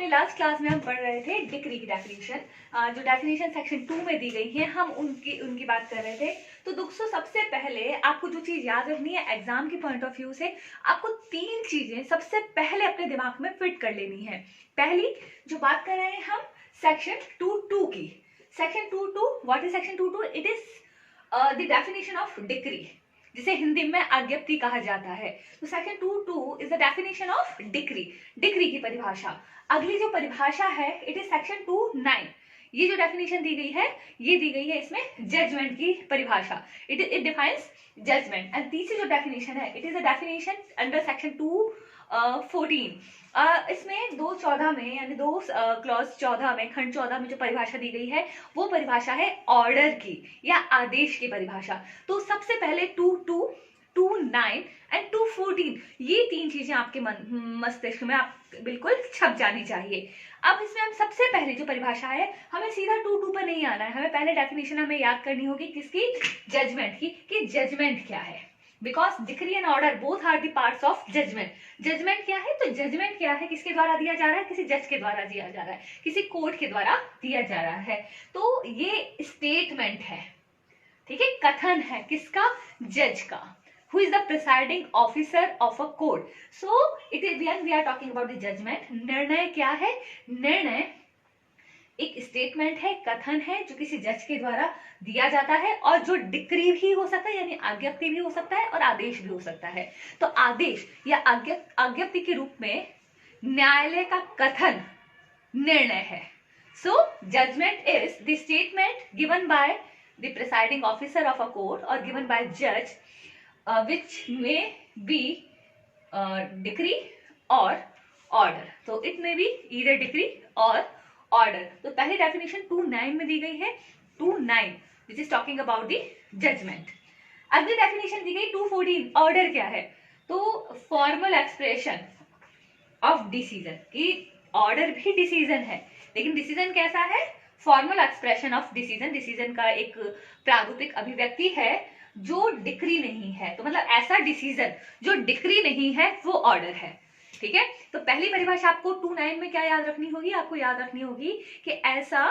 अपने last class में हम पढ़ रहे थे डिक्री की डेफिनेशन, जो डेफिनेशन सेक्शन 2 में दी गई है हम उनकी बात कर रहे थे। तो दोस्तों सबसे पहले आपको जो चीज याद रखनी है एग्जाम की पॉइंट ऑफ व्यू से, आपको 3 चीजें सबसे पहले अपने दिमाग में फिट कर लेनी है। पहली जो बात कर रहे हैं हम सेक्शन 2.2 की, section 2.2 what is section 2.2? It is the definition of decree, जिसे हिंदी में आज्ञप्ति कहा जाता है। तो section 2.2 is the definition of decree, decree की परिभाषा। अगली जो परिभाषा है इट इज सेक्शन 2.9। ये जो डेफिनेशन दी गई है ये दी गई है इसमें जजमेंट की परिभाषा, इट डिफाइंस जजमेंट। एंड तीसरी जो डेफिनेशन है it is a definition under section 2.14। इसमें 2.14 में यानी क्लॉज 14 में खंड 14 में जो परिभाषा दी गई है वो परिभाषा है ऑर्डर की या आदेश की परिभाषा। तो सबसे पहले 2.2, 2.9 एंड 2.14 ये 3 चीजें आपके मस्तिष्क में आप बिल्कुल छप जानी चाहिए। अब इसमें हम सबसे पहले जो परिभाषा है हमें सीधा 2.2 पर नहीं आना है, हमें पहले डेफिनेशन हमें याद करनी होगी किसकी? जजमेंट की, कि जजमेंट क्या है। Because decree and order both are the parts of judgment. Judgment क्या है? तो जजमेंट क्या है, किसके द्वारा दिया जा रहा है? किसी जज के द्वारा दिया जा रहा है, किसी कोर्ट के द्वारा दिया जा रहा है। तो ये स्टेटमेंट है, ठीक है, कथन है किसका? जज का। Who is the presiding officer of a court? So it is when we are talking about the judgment. निर्णय क्या है? निर्णय एक स्टेटमेंट है, कथन है जो किसी जज के द्वारा दिया जाता है और जो डिक्री भी हो सकता है यानी आज्ञप्ति भी हो सकता है और आदेश भी हो सकता है। तो आदेश या आज्ञप्ति के रूप में न्यायालय का कथन निर्णय है। So judgement is the statement given by the presiding officer of a court और गिवन बाय जज which may be decree or order. So it may be either decree or order. तो पहली डेफिनेशन 2.9 में दी गई है, 2.9 which is talking about the judgment. अगली definition दी गई 2.14, order क्या है? तो फॉर्मल एक्सप्रेशन ऑफ डिसीजन, कि ऑर्डर भी डिसीजन है लेकिन डिसीजन कैसा है? Formal expression of decision, decision का एक प्रारूपिक अभिव्यक्ति है जो डिक्री नहीं है। तो मतलब ऐसा डिसीजन जो डिक्री नहीं है वो ऑर्डर है, ठीक है। तो पहली परिभाषा आपको 2.9 में क्या याद रखनी होगी? आपको याद रखनी होगी कि ऐसा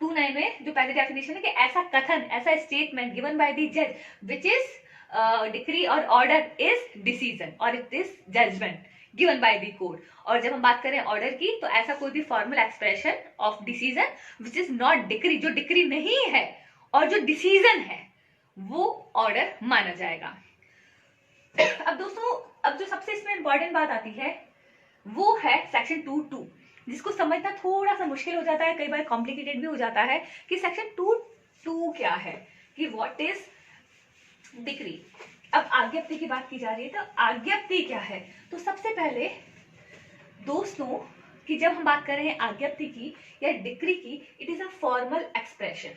2.9 में जो पहली डेफिनेशन है कि ऐसा कथन, ऐसा स्टेटमेंट गिवन बाय द जज विच इज डिक्री और ऑर्डर इज डिसीजन और it is judgment given by the court. और जब हम बात करें ऑर्डर की तो ऐसा कोई भी formal expression of decision which is not decree, जो डिक्री नहीं है और जो डिसीजन है वो ऑर्डर माना जाएगा। अब दोस्तों अब जो सबसे इसमें इंपॉर्टेंट बात आती है वो है सेक्शन 2.2, जिसको समझना थोड़ा सा मुश्किल हो जाता है, कई बार कॉम्प्लिकेटेड भी हो जाता है कि सेक्शन 2.2 क्या है, कि व्हाट इज डिक्री। अब आज्ञप्ति की बात की जा रही है, तो आज्ञप्ति क्या है? तो सबसे पहले दोस्तों कि जब हम बात कर रहे हैं आज्ञप्ति की या डिक्री की, it is a formal expression,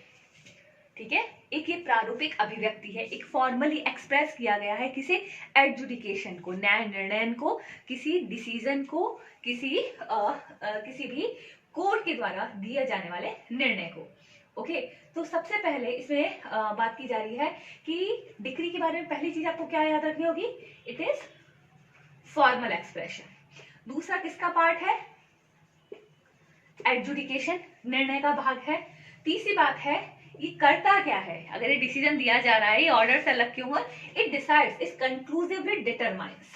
ठीक है। एक ये प्रारूपिक अभिव्यक्ति है, एक फॉर्मली एक्सप्रेस किया गया है किसी एडजुडिकेशन को, न्याय निर्णय को, किसी डिसीजन को, किसी भी कोर्ट के द्वारा दिए जाने वाले निर्णय को। ओके, तो सबसे पहले इसमें बात की जा रही है कि डिक्री के बारे में पहली चीज आपको क्या याद रखनी होगी? It is formal expression. दूसरा किसका पार्ट है? एडजुडिकेशन, निर्णय का भाग है। तीसरी बात है ये करता क्या है? अगर ये डिसीजन दिया जा रहा है, ये ऑर्डर से अलग क्यों है? It decides, it conclusively determines,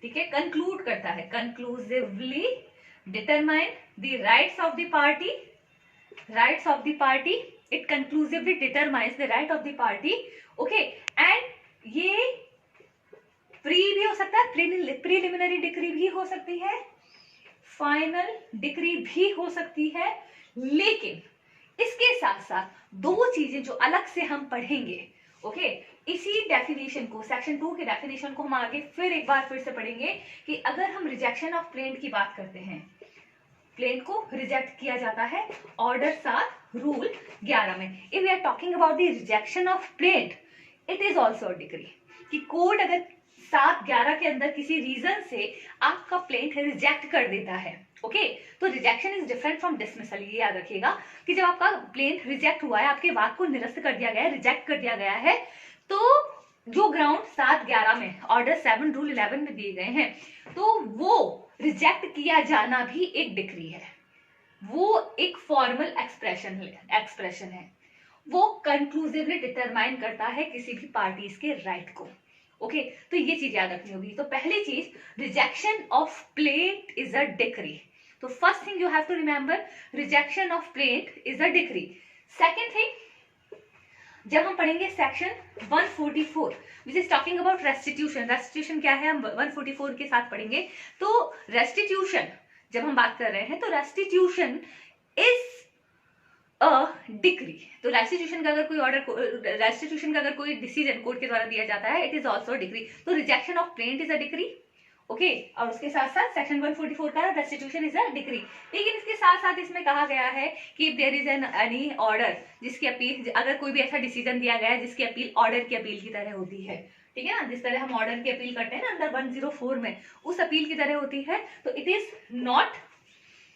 ठीक है, कंक्लूड करता है, conclusively determine the rights of the party, rights of the party, it conclusively determines the right of the party. Okay, and ये प्री भी हो सकता है, प्रीलिमिनरी डिक्री भी हो सकती है, फाइनल डिक्री भी हो सकती है, लेकिन इसके साथ साथ 2 चीजें जो अलग से हम पढ़ेंगे। ओके, इसी डेफिनेशन को, सेक्शन 2 के डेफिनेशन को हम आगे फिर एक बार फिर से पढ़ेंगे कि अगर हम रिजेक्शन ऑफ प्लेंट की बात करते हैं, प्लेंट को रिजेक्ट किया जाता है ऑर्डर 7 रूल 11 में। If we are talking about the rejection of plaint, it is also decree, कि कोर्ट अगर 7-11 के अंदर किसी रीजन से आपका प्लेंट रिजेक्ट कर देता है। ओके, तो rejection is different from dismissal. ये याद रखिएगा कि जब आपका प्लेंट रिजेक्ट हुआ है, आपके वाद को निरस्त कर दिया गया है, रिजेक्ट कर दिया गया है, तो जो ग्राउंड 7-11 में, ऑर्डर 7 रूल 11 में दिए गए हैं, तो वो रिजेक्ट किया जाना भी एक डिक्री है, वो एक फॉर्मल एक्सप्रेशन है, वो कंक्लूसिवली डिटरमाइन करता है किसी भी पार्टीज के राइट को। ओके तो ये चीज याद रखनी होगी। तो पहली चीज, rejection of plaint is a decree. तो first thing you have to remember, rejection of plaint is a decree. Second thing, जब हम पढ़ेंगे section 144 which is talking about restitution, restitution क्या है हम 144 के साथ पढ़ेंगे। तो रेस्टिट्यूशन जब हम बात कर रहे हैं, तो रेस्टिट्यूशन इज अ डिक्री। तो रेस्टिट्यूशन का अगर कोई ऑर्डर, रेस्टिट्यूशन का अगर कोई डिसीजन कोर्ट के द्वारा दिया जाता है, इट इज ऑल्सो डिक्री। तो rejection of plaint is a decree. Okay और उसके साथ साथ सेक्शन 144 का रेस्टिट्यूशन इज अ डिक्री। लेकिन इसके साथ साथ इसमें कहा गया है कि if there is any order जिसकी अपील, अगर कोई भी ऐसा डिसीजन दिया गया है जिसकी अपील ऑर्डर की अपील की तरह होती है, ठीक है ना, जिस तरह हम ऑर्डर की अपील करते हैं ना अंडर 104 में, उस अपील की तरह होती है, तो इट इज नॉट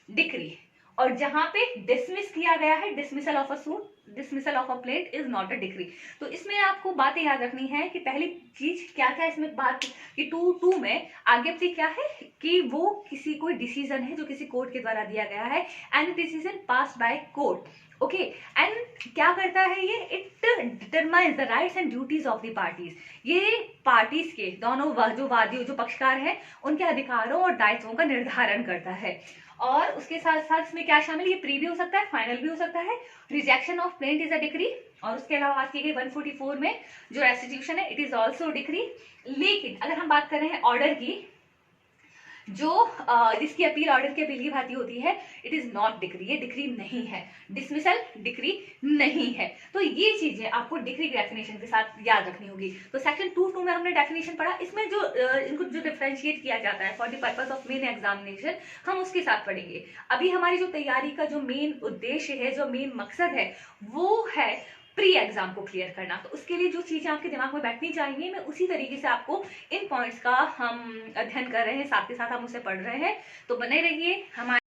डिक्री। और जहां पे डिसमिस किया गया है, dismissal of a suit, dismissal of a plate is not a decree. तो इसमें आपको बातें याद रखनी है कि पहली चीज क्या क्या इसमें बात कि 2:2 में आगे भी क्या है कि वो किसी कोई डिसीजन है जो किसी कोर्ट के द्वारा दिया गया है, and decision pass by court. Okay and क्या करता है ये, it determines the rights and duties of the parties. ये पार्टीज के दोनों जो वादी जो पक्षकार हैं उनके अधिकारों और दायित्वों का निर्धारण करता है। और उसके साथ साथ इसमें क्या शामिल, ये प्री भी हो सकता है, फाइनल भी हो सकता है। Rejection of plaint is a decree. और उसके अलावा बात की गई 144 में जो रेस्टिट्यूशन है, इट इज ऑल्सो डिक्री। लेकिन अगर हम बात कर रहे हैं ऑर्डर की, जो जिसकी अपील ऑर्डर की अपील की भांति होती है, इट इज नॉट डिक्री, ये डिक्री नहीं है, डिसमिसल डिक्री नहीं है। तो ये चीजें आपको डिक्री की डेफिनेशन के साथ याद रखनी होगी। तो सेक्शन 2:2 में हमने डेफिनेशन पढ़ा, इसमें जो इनको जो डिफरेंशिएट किया जाता है for the purpose of main examination, हम उसके साथ पढ़ेंगे। अभी हमारी जो तैयारी का जो मेन उद्देश्य है, जो मेन मकसद है, वो है प्री एग्जाम को क्लियर करना। तो उसके लिए जो चीजें आपके दिमाग में बैठनी चाहिए, मैं उसी तरीके से आपको इन पॉइंट्स का हम अध्ययन कर रहे हैं, साथ ही साथ हम उसे पढ़ रहे हैं। तो बने रहिए हमारे